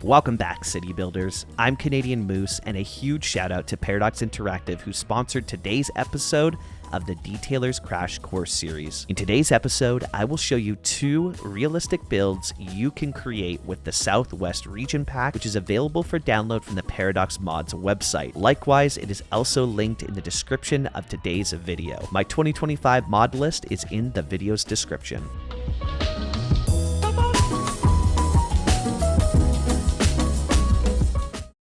Welcome back, City Builders. I'm Canadian Moose, and a huge shout out to Paradox Interactive, who sponsored today's episode of the Detailers Crash Course series. In today's episode, I will show you 2 realistic builds you can create with the Southwest Region Pack, which is available for download from the Paradox Mods website. Likewise, it is also linked in the description of today's video. My 2025 mod list is in the video's description.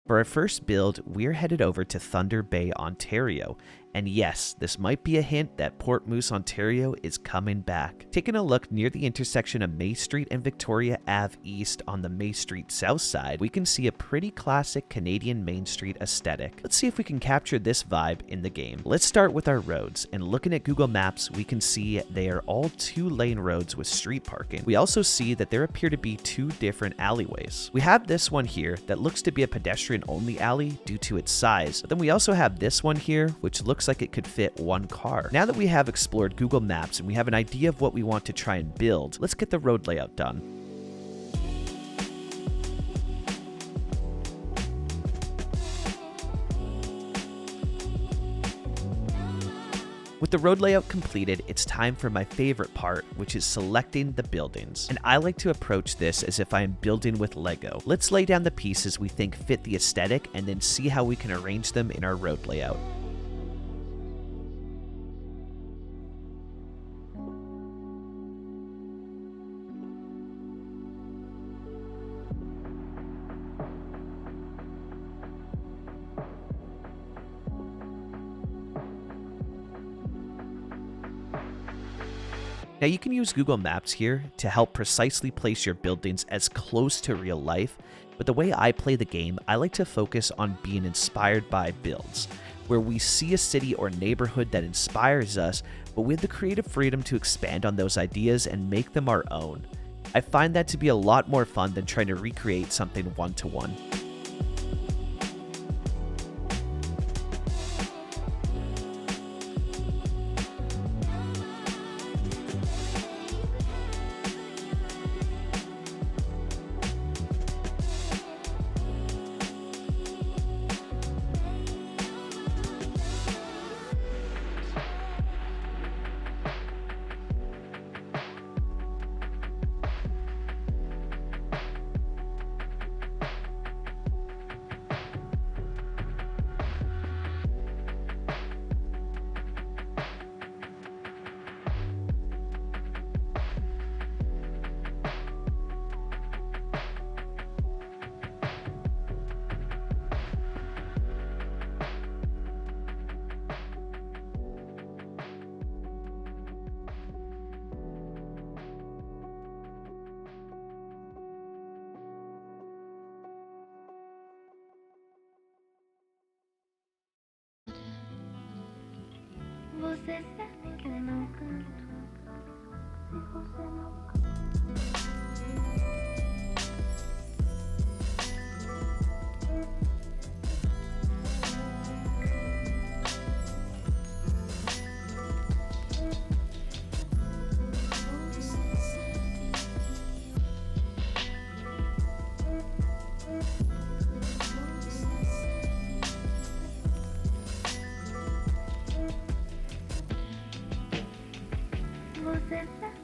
For our first build, we're headed over to Thunder Bay, Ontario. And yes, this might be a hint that Port Moose, Ontario is coming back. Taking a look near the intersection of May Street and Victoria Ave East on the May Street south side, we can see a pretty classic Canadian Main Street aesthetic. Let's see if we can capture this vibe in the game. Let's start with our roads, and looking at Google Maps, we can see they are all 2-lane roads with street parking. We also see that there appear to be 2 different alleyways. We have this one here that looks to be a pedestrian-only alley due to its size, but then we also have this one here, which looks like it could fit 1 car. Now that we have explored Google Maps and we have an idea of what we want to try and build, let's get the road layout done. With the road layout completed, it's time for my favorite part, which is selecting the buildings. And I like to approach this as if I am building with Lego. Let's lay down the pieces we think fit the aesthetic and then see how we can arrange them in our road layout. Now you can use Google Maps here to help precisely place your buildings as close to real life, but the way I play the game, I like to focus on being inspired by builds, where we see a city or neighborhood that inspires us, but we have the creative freedom to expand on those ideas and make them our own. I find that to be a lot more fun than trying to recreate something one-to-one. Você sabe que eu não canto se você não canta. Você sabe.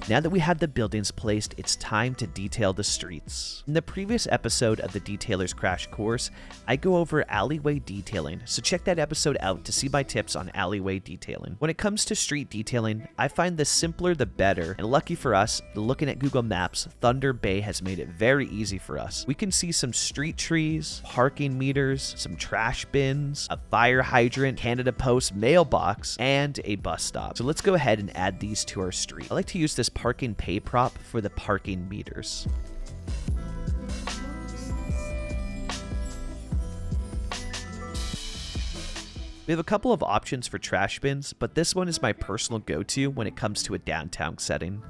Now that we have the buildings placed, it's time to detail the streets. In the previous episode of the Detailers Crash Course, I go over alleyway detailing, so check that episode out to see my tips on alleyway detailing. When it comes to street detailing, I find the simpler the better, and lucky for us, looking at Google Maps, Thunder Bay has made it very easy for us. We can see some street trees, parking meters, some trash bins, a fire hydrant, Canada Post mailbox, and a bus stop. So let's go ahead and add these to our street. I like to use this parking pay prop for the parking meters. We have a couple of options for trash bins, but this one is my personal go-to when it comes to a downtown setting.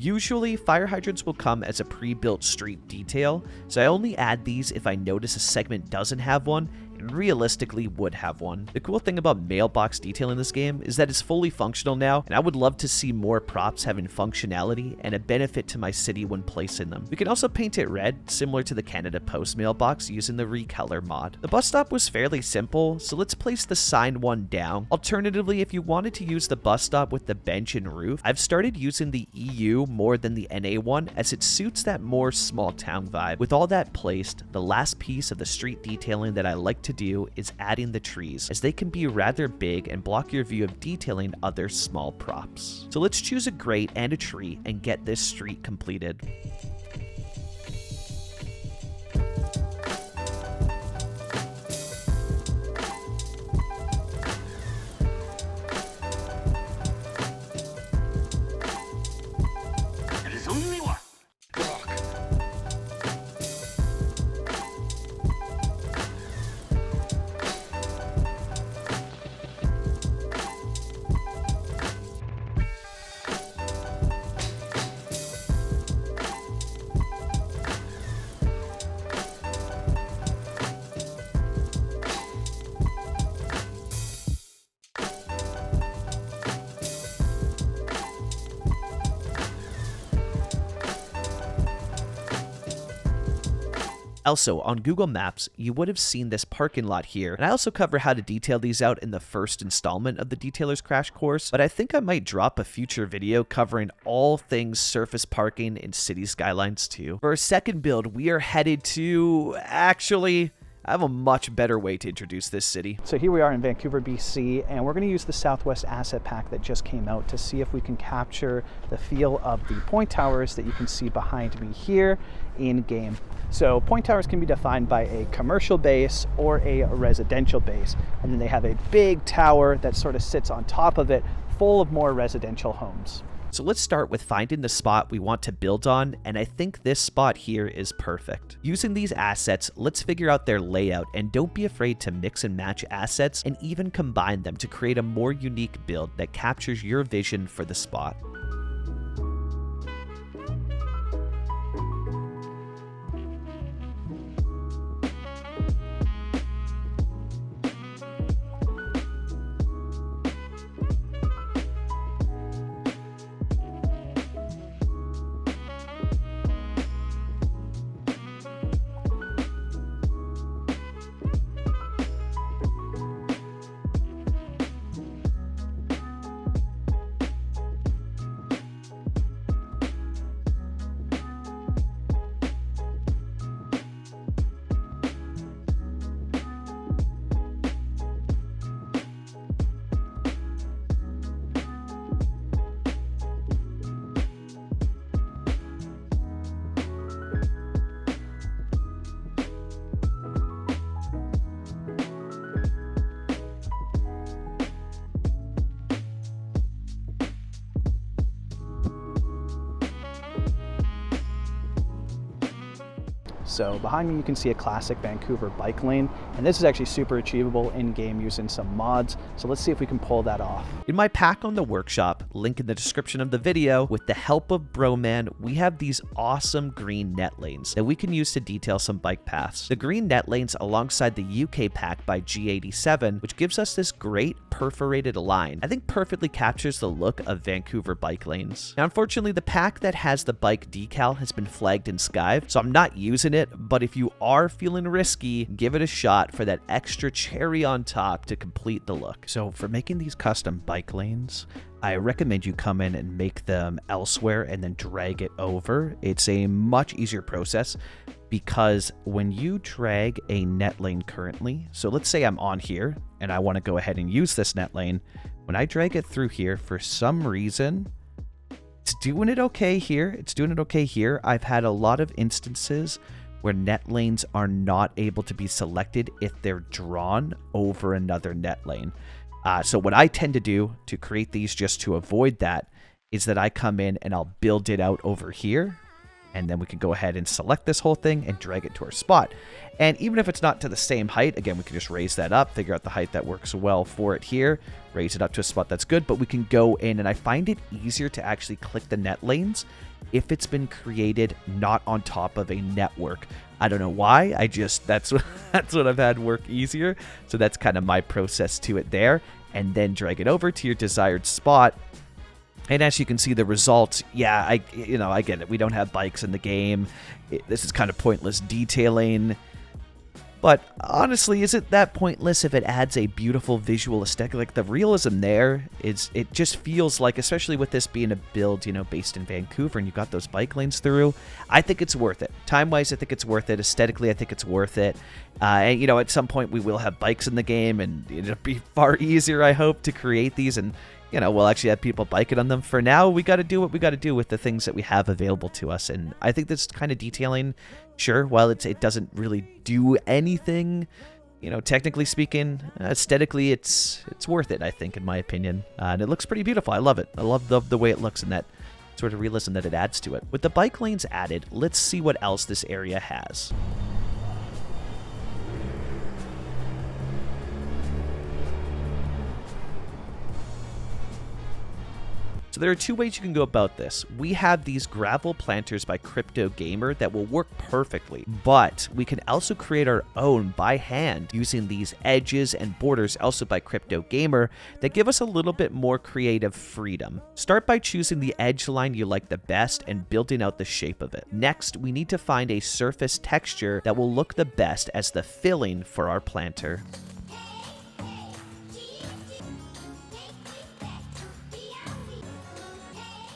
Usually, fire hydrants will come as a pre-built street detail, so I only add these if I notice a segment doesn't have one, and realistically would have one. The cool thing about mailbox detail in this game is that it's fully functional now, and I would love to see more props having functionality and a benefit to my city when placing them. We can also paint it red, similar to the Canada Post mailbox using the Recolor mod. The bus stop was fairly simple, so let's place the sign one down. Alternatively, if you wanted to use the bus stop with the bench and roof, I've started using the EU more than the NA one, as it suits that more small town vibe. With all that placed, the last piece of the street detailing that I like to do is adding the trees, as they can be rather big and block your view of detailing other small props. So let's choose a grate and a tree and get this street completed. Also, on Google Maps, you would have seen this parking lot here, and I also cover how to detail these out in the first installment of the Detailer's Crash Course, but I think I might drop a future video covering all things surface parking in City Skylines 2. For our second build, we are headed to... actually... I have a much better way to introduce this city. So here we are in Vancouver, BC, and we're going to use the Southwest Asset Pack that just came out to see if we can capture the feel of the point towers that you can see behind me here in game. So point towers can be defined by a commercial base or a residential base, and then they have a big tower that sort of sits on top of it, full of more residential homes. So let's start with finding the spot we want to build on, and I think this spot here is perfect. Using these assets, let's figure out their layout, and don't be afraid to mix and match assets and even combine them to create a more unique build that captures your vision for the spot. So behind me you can see a classic Vancouver bike lane, and this is actually super achievable in game using some mods, so let's see if we can pull that off. In my pack on the workshop, link in the description of the video, with the help of Broman, we have these awesome green net lanes that we can use to detail some bike paths. The green net lanes alongside the UK pack by G87, which gives us this great perforated line, I think perfectly captures the look of Vancouver bike lanes. Now unfortunately the pack that has the bike decal has been flagged in Skype, so I'm not using it, but if you are feeling risky, give it a shot for that extra cherry on top to complete the look. So for making these custom bike lanes, I recommend you come in and make them elsewhere and then drag it over. It's a much easier process because when you drag a net lane currently, so let's say I'm on here and I want to go ahead and use this net lane. When I drag it through here, for some reason, it's doing it okay here. It's doing it okay here. I've had a lot of instances where net lanes are not able to be selected if they're drawn over another net lane. So what I tend to do to create these just to avoid that is that I come in and I'll build it out over here. And then we can go ahead and select this whole thing and drag it to our spot. And even if it's not to the same height, again, we can just raise that up, figure out the height that works well for it here, raise it up to a spot that's good, but we can go in, and I find it easier to actually click the net lanes if it's been created not on top of a network. I don't know why, that's what I've had work easier. So that's kind of my process to it there. And then drag it over to your desired spot. And as you can see, the results, yeah, I get it. We don't have bikes in the game. This is kind of pointless detailing. But honestly, is it that pointless if it adds a beautiful visual aesthetic? Like, the realism there, it just feels like, especially with this being a build, based in Vancouver, and you got those bike lanes through, I think it's worth it. Time-wise, I think it's worth it. Aesthetically, I think it's worth it. And, at some point, we will have bikes in the game, and it'll be far easier, I hope, to create these, and we'll actually have people biking on them. For now, we got to do what we got to do with the things that we have available to us. And I think this kind of detailing, sure, while it doesn't really do anything, technically speaking, aesthetically, it's worth it, I think, in my opinion. And it looks pretty beautiful. I love it. I love the way it looks and that sort of realism that it adds to it. With the bike lanes added, let's see what else this area has. So there are two ways you can go about this. We have these gravel planters by Crypto Gamer that will work perfectly, but we can also create our own by hand using these edges and borders also by Crypto Gamer that give us a little bit more creative freedom. Start by choosing the edge line you like the best and building out the shape of it. Next, we need to find a surface texture that will look the best as the filling for our planter.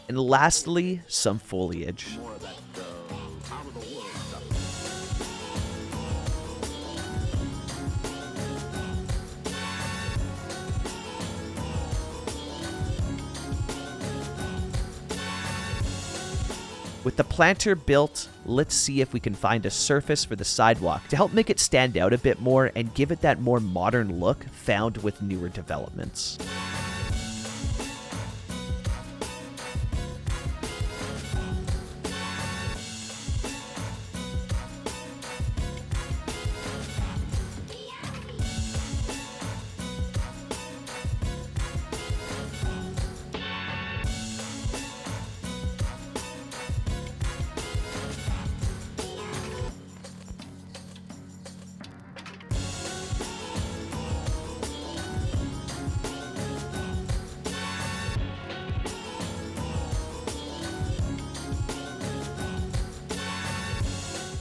And lastly, some foliage. With the planter built, let's see if we can find a surface for the sidewalk to help make it stand out a bit more and give it that more modern look found with newer developments.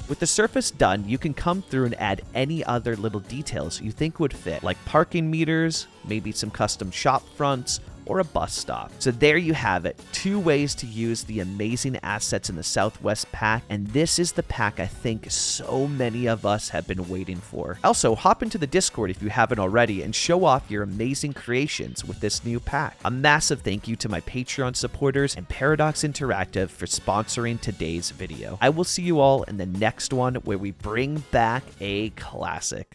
With the surface done, you can come through and add any other little details you think would fit, like parking meters, maybe some custom shop fronts, or a bus stop. So there you have it, 2 ways to use the amazing assets in the Southwest pack, and this is the pack I think so many of us have been waiting for. Also, hop into the Discord if you haven't already and show off your amazing creations with this new pack. A massive thank you to my Patreon supporters and Paradox Interactive for sponsoring today's video. I will see you all in the next one where we bring back a classic.